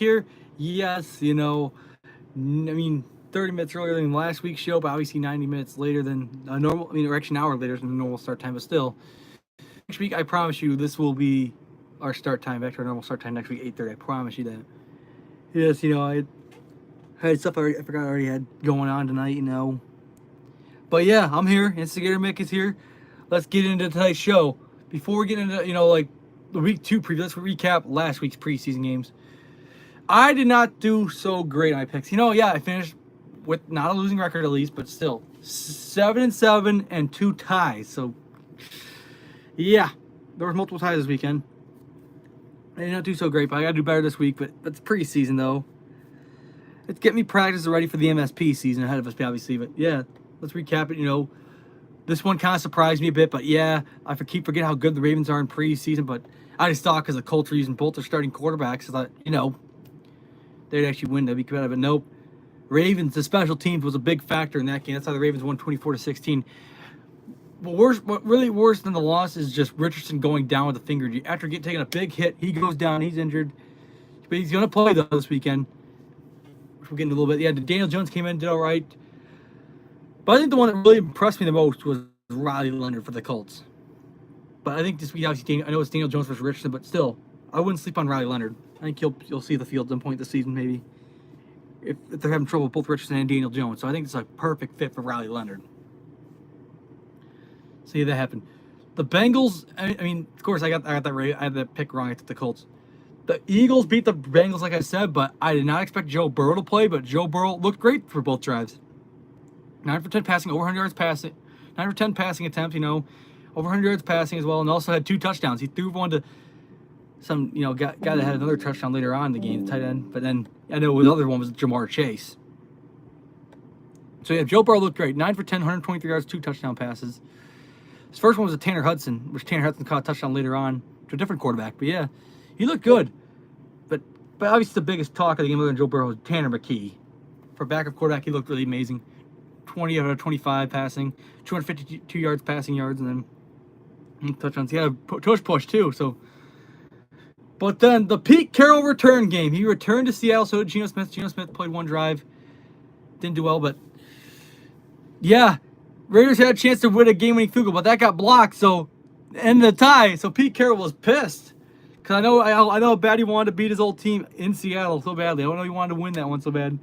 here. Yes, you know, I mean, 30 minutes earlier than last week's show, but obviously 90 minutes later than a normal. I mean, or actually an hour later than the normal start time, but still. Next week, I promise you, this will be our start time, back to our normal start time next week, 8:30. I promise you that. Yes, you know, I had stuff I forgot I already had going on tonight, you know. But yeah, I'm here. Instigator Mick is here. Let's get into tonight's show. Before we get into, you know, like the week 2 preview, let's recap last week's preseason games. I did not do so great on my picks. You know, yeah, I finished with not a losing record at least, but still 7-7 and 2 ties. So yeah, there was multiple ties this weekend. I did not do so great, but I gotta do better this week. But it's preseason though. It's getting me practice ready for the MSP season ahead of us, obviously. But yeah, let's recap it. You know, this one kind of surprised me a bit, but yeah, I keep forgetting how good the Ravens are in preseason. But I just thought because the Colts were using both their starting quarterbacks, I thought, you know, they'd actually win. They'd be competitive. But nope. Ravens, the special teams was a big factor in that game. That's how the Ravens won 24-16. But what really worse than the loss is just Richardson going down with a finger injury. After taking a big hit, he goes down. He's injured. But he's going to play, though, this weekend. Which we'll get into a little bit. Yeah, Daniel Jones came in, did all right. But I think the one that really impressed me the most was Riley Leonard for the Colts. But I think this week, obviously, I know it's Daniel Jones versus Richardson, but still, I wouldn't sleep on Riley Leonard. I think you'll see the field at some point this season, maybe. If they're having trouble with both Richardson and Daniel Jones. So I think it's a perfect fit for Riley Leonard. See that happen. The Bengals, I mean, of course, I had that pick wrong. I took the Colts. The Eagles beat the Bengals, like I said, but I did not expect Joe Burrow to play, but Joe Burrow looked great for both drives. 9 for 10 passing, over 100 yards passing. 9 for 10 passing attempts, you know, over 100 yards passing as well, and also had 2 touchdowns. He threw one to some, you know, guy that had another touchdown later on in the game, tight end. But then I know the other one was Jamar Chase. So yeah, Joe Burrow looked great. 9 for 10, 123 yards, 2 touchdown passes. His first one was a Tanner Hudson, which Tanner Hudson caught a touchdown later on to a different quarterback. But yeah, he looked good. But obviously the biggest talk of the game other than Joe Burrow was Tanner McKee. For backup quarterback, he looked really amazing. 20 out of 25 passing, 252 yards passing yards, and then touchdowns. He had a push too. So, but then the Pete Carroll return game. He returned to Seattle. So did Geno Smith. Geno Smith played one drive, didn't do well, but yeah, Raiders had a chance to win a game-winning field goal, but that got blocked. So, end the tie. So Pete Carroll was pissed because I know how bad he wanted to beat his old team in Seattle so badly. I know he wanted to win that one so bad.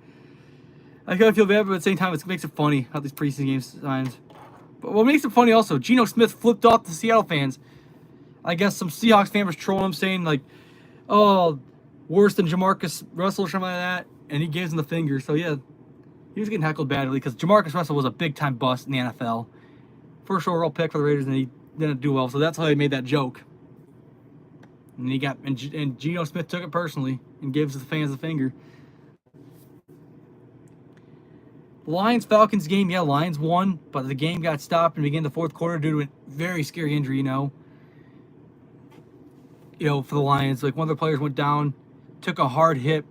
I kind of feel bad, but at the same time, it makes it funny how these preseason games signs. But what makes it funny also, Geno Smith flipped off the Seattle fans. I guess some Seahawks fan was trolling him, saying like, "Oh, worse than Jamarcus Russell or something like that," and he gives him the finger. So yeah, he was getting heckled badly because Jamarcus Russell was a big-time bust in the NFL. First overall pick for the Raiders, and he didn't do well. So that's how they made that joke. And and Geno Smith took it personally and gives the fans the finger. Lions-Falcons game, yeah, Lions won, but the game got stopped and began the fourth quarter due to a very scary injury, you know. For the Lions, like one of their players went down, took a hard hit,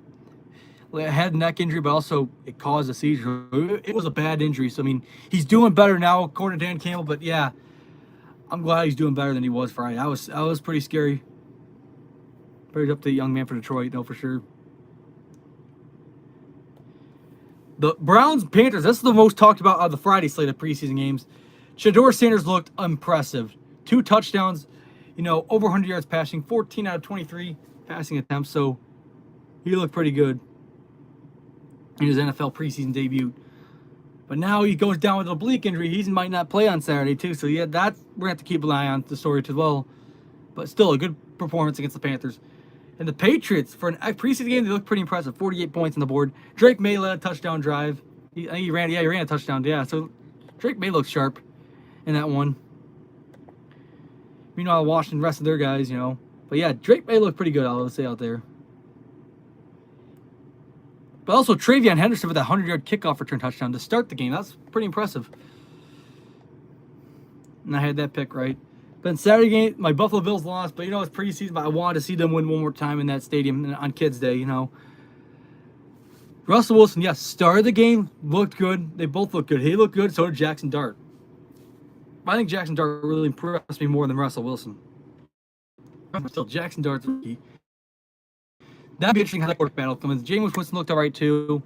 had a neck injury, but also it caused a seizure. It was a bad injury, so I mean, he's doing better now, according to Dan Campbell, but yeah, I'm glad he's doing better than he was Friday. I was pretty scary. Very up to the young man for Detroit, no, for sure. The Browns-Panthers, this is the most talked about of the Friday slate of preseason games. Shedeur Sanders looked impressive. 2 touchdowns, over 100 yards passing, 14 out of 23 passing attempts. So he looked pretty good in his NFL preseason debut. But now he goes down with an oblique injury. He might not play on Saturday, too. So, yeah, we're going to have to keep an eye on the story as well. But still, a good performance against the Panthers. And the Patriots, for a preseason game, they look pretty impressive. 48 points on the board. Drake May led a touchdown drive. He ran a touchdown. Yeah, so Drake May looks sharp in that one. Meanwhile, Washington, the rest of their guys, But yeah, Drake May looked pretty good, I'll say out there. But also, Travion Henderson with that 100-yard kickoff return touchdown to start the game. That's pretty impressive. And I had that pick right. Then Saturday game, my Buffalo Bills lost, but it's preseason, but I wanted to see them win one more time in that stadium on Kids Day, Russell Wilson, yes, started the game, looked good. They both looked good. He looked good, so did Jackson Dart. But I think Jackson Dart really impressed me more than Russell Wilson. Still, Jackson Dart's rookie. That'd be interesting how that quarterback battle comes. Jameis Winston looked all right too,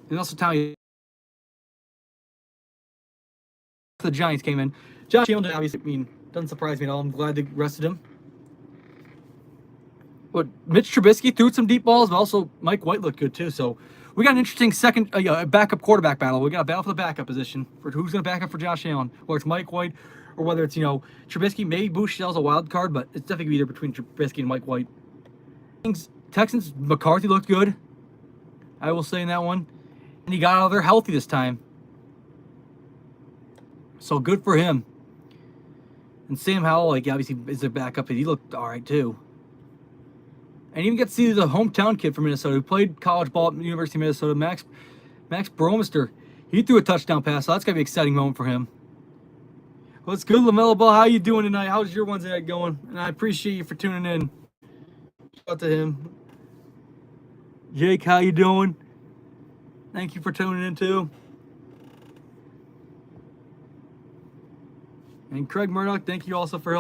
and also Tommy. The Giants came in. Josh Allen, obviously, I mean, doesn't surprise me at all. I'm glad they rested him. But Mitch Trubisky threw some deep balls, but also Mike White looked good too. So we got an interesting second backup quarterback battle. We got a battle for the backup position for who's going to back up for Josh Allen, whether it's Mike White or whether it's Trubisky. Maybe Bouchel's a wild card, but it's definitely either between Trubisky and Mike White. Texans McCarthy looked good, I will say in that one, and he got out of there healthy this time. So good for him. And Sam Howell, obviously is their backup, and he looked all right too. And you even get to see the hometown kid from Minnesota who played college ball at the University of Minnesota, Max Bromister. He threw a touchdown pass, so that's gonna be an exciting moment for him. What's good, LaMelo Ball? How you doing tonight? How's your Wednesday night going? And I appreciate you for tuning in. Shout out to him. Jake, how you doing? Thank you for tuning in too. And Craig Murdoch, thank you also for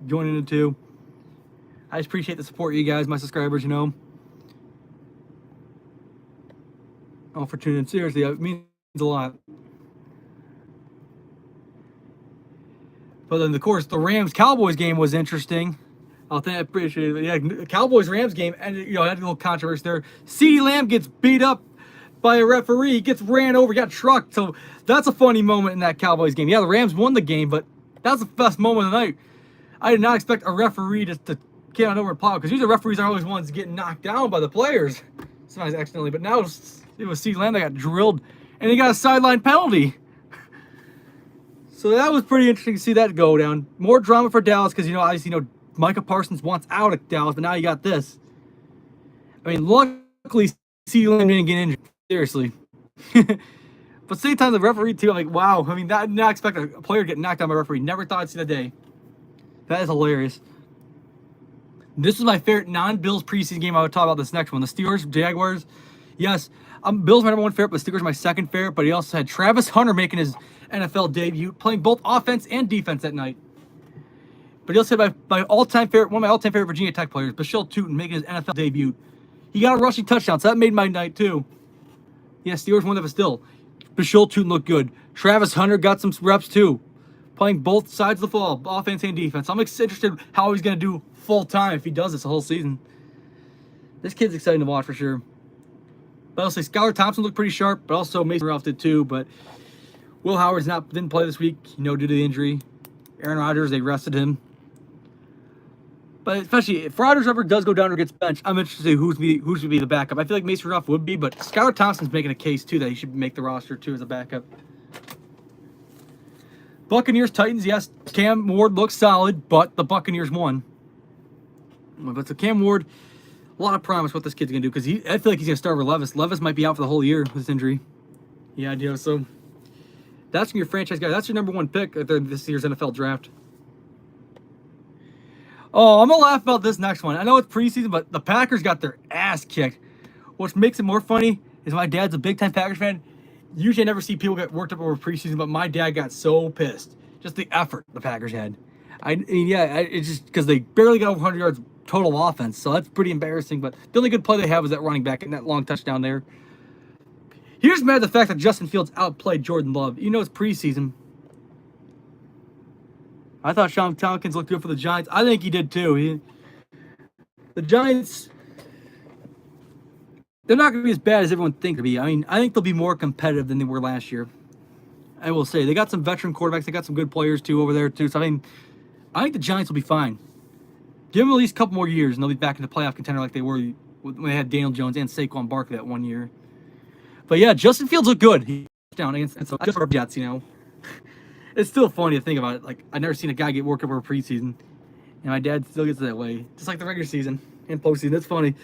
joining in too. I just appreciate the support, you guys, my subscribers, all for tuning in. Seriously, it means a lot. But then, of course, the Rams-Cowboys game was interesting. I appreciate it. Yeah, Cowboys-Rams game, and had a little controversy there. CeeDee Lamb gets beat up by a referee. He gets ran over, got trucked. So that's a funny moment in that Cowboys game. Yeah, the Rams won the game, but that's the best moment of the night. I did not expect a referee to get on over and plow, because usually referees are always ones getting knocked down by the players, sometimes accidentally. But now it was CeeDee Lamb that got drilled, and he got a sideline penalty. So that was pretty interesting to see that go down. More drama for Dallas, because obviously Micah Parsons wants out of Dallas, but now you got this. I mean, luckily CeeDee Lamb didn't get injured. Seriously. But same time, the referee too. I'm like, wow. I mean, I did not expect a player to get knocked down by a referee. Never thought I'd see the day. That is hilarious. This is my favorite non-Bills preseason game. I would talk about this next one. The Steelers, Jaguars. Yes, Bills my number one favorite, but Steelers my second favorite. But he also had Travis Hunter making his NFL debut, playing both offense and defense that night. But he also had my all-time favorite, one of my all-time favorite Virginia Tech players, Bashil Tootin, making his NFL debut. He got a rushing touchdown, so that made my night too. Yeah, Steelers won that, but still, Bashil Tootin looked good. Travis Hunter got some reps too, playing both sides of the ball, offense and defense. I'm interested how he's going to do full time if he does this the whole season. This kid's exciting to watch for sure. But I'll say Skylar Thompson looked pretty sharp, but also Mason Rudolph did too. But Will Howard's didn't play this week, due to the injury. Aaron Rodgers, they rested him. But especially if Rodgers ever does go down or gets benched, I'm interested to see who's would be the backup. I feel like Mason Rudolph would be, but Skylar Thompson's making a case too that he should make the roster too as a backup. Buccaneers, Titans, yes, Cam Ward looks solid, but the Buccaneers won. But so Cam Ward, a lot of promise what this kid's going to do, because I feel like he's going to start over Levis. Levis might be out for the whole year with this injury. Yeah, so that's your franchise guy. That's your number one pick at this year's NFL draft. Oh, I'm going to laugh about this next one. I know it's preseason, but the Packers got their ass kicked. What makes it more funny is my dad's a big-time Packers fan. Usually I never see people get worked up over preseason, but my dad got so pissed. Just the effort the Packers had. It's just because they barely got over 100 yards total offense, so that's pretty embarrassing. But the only good play they have was that running back and that long touchdown there. Here's mad at the fact that Justin Fields outplayed Jordan Love. It's preseason. I thought Sean Tompkins looked good for the Giants. I think he did too. The Giants, they're not going to be as bad as everyone thinks they'll be. I mean, I think they'll be more competitive than they were last year. I will say. They got some veteran quarterbacks. They got some good players too over there too. So, I think the Giants will be fine. Give them at least a couple more years, and they'll be back in the playoff contender like they were when they had Daniel Jones and Saquon Barkley that one year. But yeah, Justin Fields looked good. He's down against the Jets, It's still funny to think about it. Like, I've never seen a guy get worked over preseason, and my dad still gets it that way. Just like the regular season and postseason. It's funny.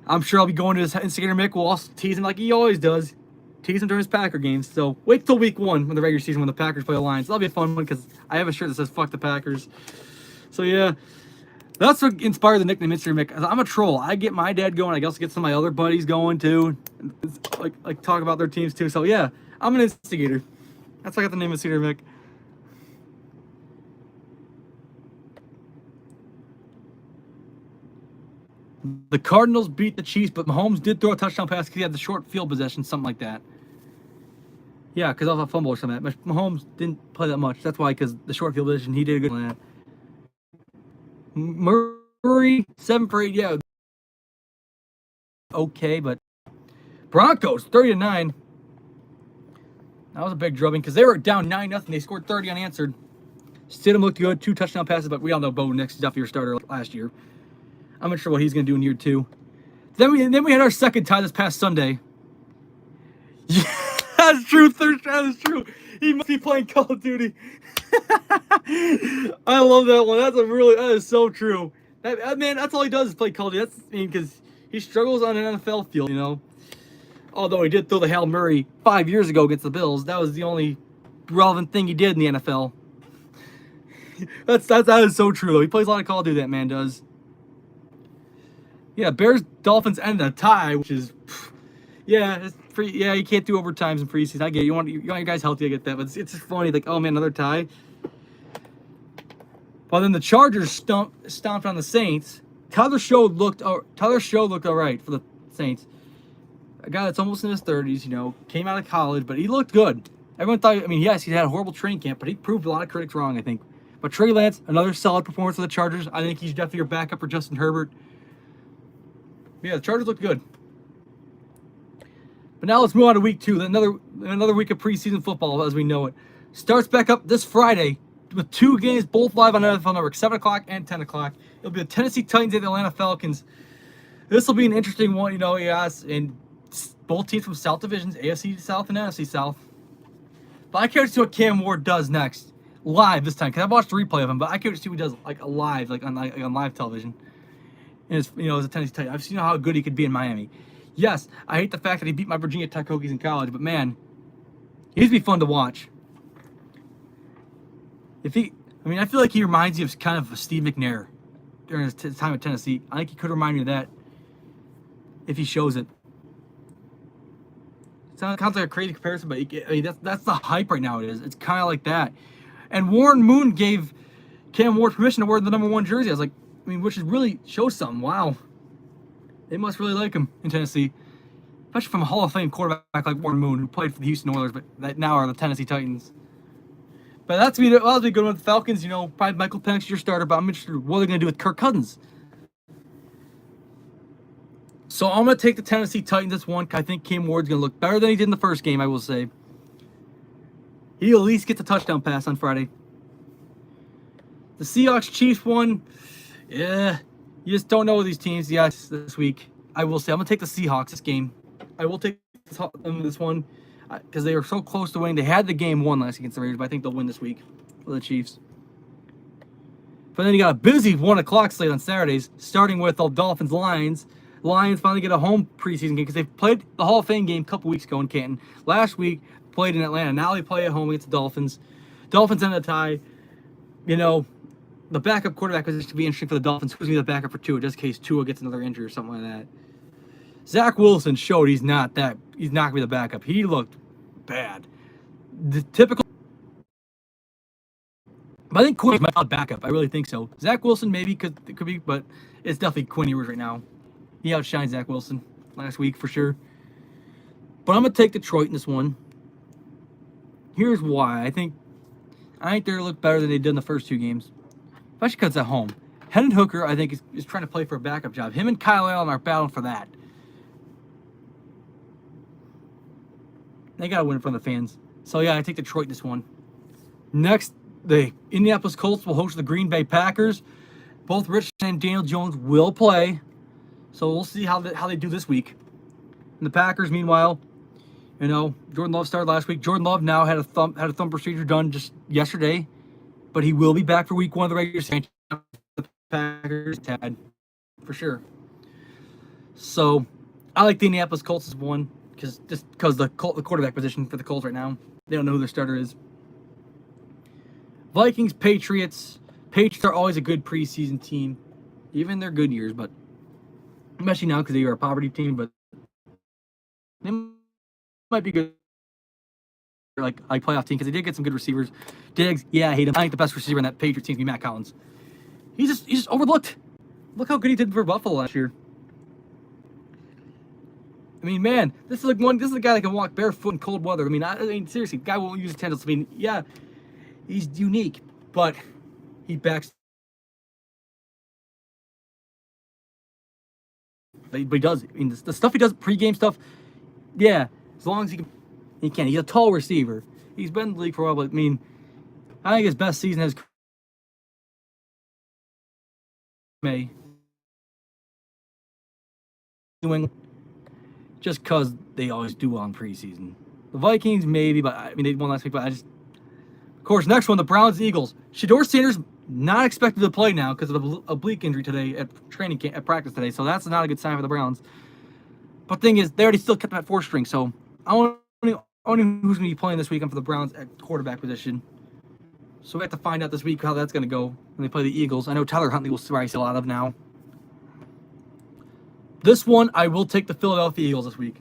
I'm sure I'll be going to his Instagram. Mick will also tease him like he always does. Tease him during his Packer games. So wait till week 1 when the regular season when the Packers play the Lions. That'll be a fun one because I have a shirt that says "Fuck the Packers." So yeah, that's what inspired the nickname Instagram Mick. I'm a troll. I get my dad going. I also get some of my other buddies going too. Like talk about their teams too. So yeah, I'm an instigator. That's why I got the name of Cedar Mick. The Cardinals beat the Chiefs, but Mahomes did throw a touchdown pass because he had the short field possession, something like that. Yeah, because of a fumble or something like that. Mahomes didn't play that much. That's why, because the short field possession, he did a good on that. Murray, 7 for 8, yeah. Okay, but Broncos, 30-9. That was a big drubbing because they were down 9-0. They scored 30 unanswered. Stidham looked good, 2 touchdown passes, but we all know Bo Nix is definitely your starter last year. I'm not sure what he's going to do in year 2. Then we had our second tie this past Sunday. Yeah, that's true. That is true. He must be playing Call of Duty. I love that one. That is so true. That man, that's all he does is play Call of Duty. Because he struggles on an NFL field, you know. Although he did throw the Hail Murray 5 years ago against the Bills, that was the only relevant thing he did in the NFL. That is so true though. He plays a lot of Call of Duty. That man does. Yeah, Bears Dolphins ended a tie, which is, yeah, it's yeah, you can't do overtimes in preseason. I get it. You want your guys healthy. I get that, but it's just funny. Like, oh man, another tie. But then the Chargers stomped on the Saints. Tyler Show looked all right for the Saints. A guy that's almost in his 30s, you know, came out of college, but he looked good. Everyone thought, I mean, yes, he had a horrible training camp, but he proved a lot of critics wrong, I think. But Trey Lance, another solid performance for the Chargers. I think he's definitely your backup for Justin Herbert. Yeah, the Chargers look good. But now let's move on to week 2. Another week of preseason football as we know it. Starts back up this Friday with 2 games, both live on NFL Network, 7 o'clock and 10 o'clock. It'll be the Tennessee Titans and the Atlanta Falcons. This will be an interesting one, you know, yes, and both teams from South Divisions, AFC South and NFC South. But I can't see what Cam Ward does next, live this time, because I watched a replay of him, but I can't see what he does like live, like on live television. And it's, you know, as a Tennessee Titan, I've seen how good he could be in Miami. Yes, I hate the fact that he beat my Virginia Tech Hokies in college, but man, he used to be fun to watch. I feel like he reminds me of kind of Steve McNair during his time at Tennessee. I think he could remind me of that if he shows it. Sounds like a crazy comparison, but that's the hype right now. It's kind of like that. And Warren Moon gave Cam Ward permission to wear the number 1 jersey. I was like, which is really shows something. Wow, they must really like him in Tennessee, especially from a Hall of Fame quarterback like Warren Moon, who played for the Houston Oilers, but that now are the Tennessee Titans. But that'll be good with the Falcons. You know, probably Michael Penix your starter, but I'm interested in what they're going to do with Kirk Cousins. So I'm going to take the Tennessee Titans this one. I think Cam Ward's going to look better than he did in the first game, I will say. He'll at least get the touchdown pass on Friday. The Seahawks-Chiefs one, yeah, you just don't know these teams. Yes, this week. I will say I'm going to take the Seahawks this game. I will take this one because they were so close to winning. They had the game won last against the Raiders, but I think they'll win this week for the Chiefs. But then you got a busy 1 o'clock slate on Saturdays, starting with the Dolphins-Lions. Lions finally get a home preseason game because they played the Hall of Fame game a couple weeks ago in Canton. Last week, played in Atlanta. Now they play at home against the Dolphins. Dolphins end a tie. You know, the backup quarterback position could be interesting for the Dolphins. Who's going to be the backup for Tua, just in case Tua gets another injury or something like that. Zach Wilson showed he's not going to be the backup. He looked bad. The typical. But I think Quinn might be the backup. I really think so. Zach Wilson maybe could be, but it's definitely Quinn Ewers right now. He outshined Zach Wilson last week for sure. But I'm going to take Detroit in this one. Here's why. I think they're going to look better than they did in the first 2 games. Especially because it's at home. Hendon Hooker, I think, is trying to play for a backup job. Him and Kyle Allen are battling for that. They got to win in front of the fans. So, yeah, I take Detroit in this one. Next, the Indianapolis Colts will host the Green Bay Packers. Both Rich and Daniel Jones will play. So we'll see how they do this week. And the Packers, meanwhile, you know, Jordan Love started last week. Jordan Love now had a thumb procedure done just yesterday, but he will be back for week 1 of the regular season. The Packers had for sure. So I like the Indianapolis Colts as one because the quarterback position for the Colts right now, they don't know who their starter is. Vikings, Patriots. Patriots are always a good preseason team, even in their good years, but especially now because they are a poverty team, but they might be good like playoff team because they did get some good receivers. Diggs, yeah, I hate him. I think the best receiver in that Patriots team is Matt Collins. He's just overlooked. Look how good he did for Buffalo last year. I mean, man, this is like one. This is a guy that can walk barefoot in cold weather. I mean, seriously, the guy won't use his tendons. I mean, yeah, he's unique, but he backs. But he does. I mean, the stuff he does, pregame stuff. Yeah, as long as he can. He's a tall receiver. He's been in the league for a while. But I mean, I think his best season has May. Doing just because they always do well in preseason. The Vikings maybe, but I mean they won last week. But of course, next one, the Browns Eagles. Shedeur Sanders not expected to play now because of an oblique injury today at training camp, at practice today. So that's not a good sign for the Browns. But the thing is, they already still kept him at 4th string. So I don't know who's going to be playing this weekend for the Browns at quarterback position. So we have to find out this week how that's going to go when they play the Eagles. I know Tyler Huntley will probably see a lot of now. This one, I will take the Philadelphia Eagles this week.